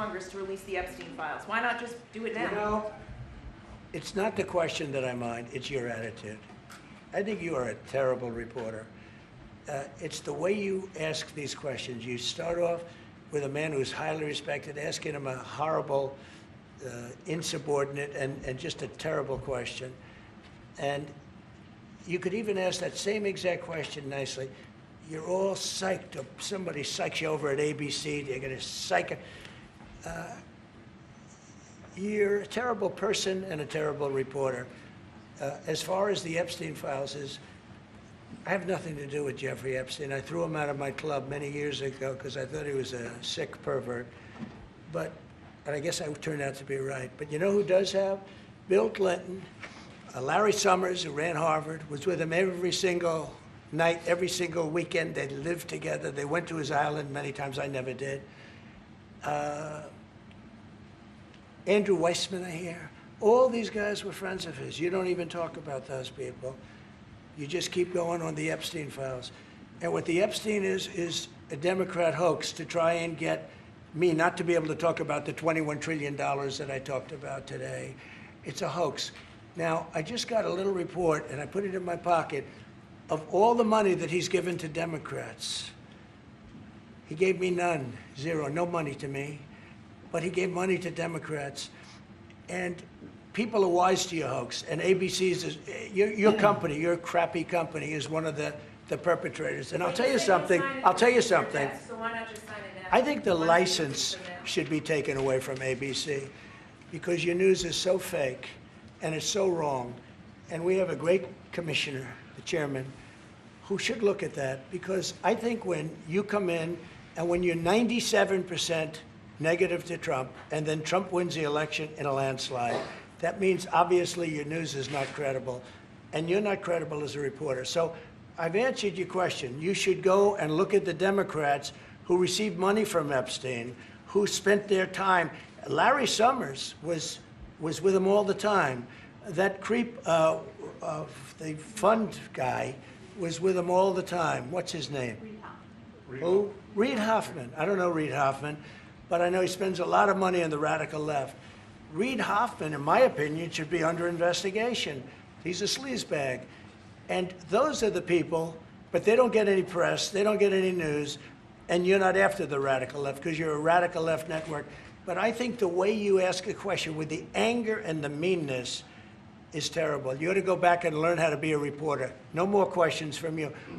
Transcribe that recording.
Congress to release the Epstein files? Why not just do it now? You know, it's not the question that I mind, it's your attitude. I think you are a terrible reporter. It's the way you ask these questions. You start off with a man who's highly respected, asking him a horrible, insubordinate, and just a terrible question. And you could even ask that same exact question nicely. You're all psyched up. Somebody psychs you over at ABC. They're going to psych. You're a terrible person and a terrible reporter. As far as the Epstein files is, I have nothing to do with Jeffrey Epstein. I threw him out of my club many years ago because I thought he was a sick pervert. And I guess I turned out to be right. But you know who does have? Bill Clinton, Larry Summers, who ran Harvard, was with him every single night, every single weekend. They lived together. They went to his island many times. I never did. Andrew Weissman, I hear. All these guys were friends of his. You don't even talk about those people. You just keep going on the Epstein files. And what the Epstein is a Democrat hoax to try and get me not to be able to talk about the $21 trillion that I talked about today. It's a hoax. Now, I just got a little report, and I put it in my pocket, of all the money that he's given to Democrats. He gave me none, zero, no money to me. But he gave money to Democrats. And people are wise to your hoax. And ABC's, your company, your crappy company, is one of the perpetrators. And I'll tell you something. So why not just sign it now? I think the license should be taken away from ABC because your news is so fake and it's so wrong. And we have a great commissioner, the chairman, who should look at that, because I think when you come in and when you're 97% negative to Trump, and then Trump wins the election in a landslide, that means obviously your news is not credible, and you're not credible as a reporter. So I've answered your question. You should go and look at the Democrats who received money from Epstein, who spent their time. Larry Summers was with him all the time. That creep, the fund guy, was with him all the time. What's his name? Reid Who? Reid Hoffman. I don't know Reid Hoffman, but I know he spends a lot of money on the radical left. Reid Hoffman, in my opinion, should be under investigation. He's a sleazebag. And those are the people, but they don't get any press, they don't get any news, and you're not after the radical left because you're a radical left network. But I think the way you ask a question with the anger and the meanness is terrible. You ought to go back and learn how to be a reporter. No more questions from you.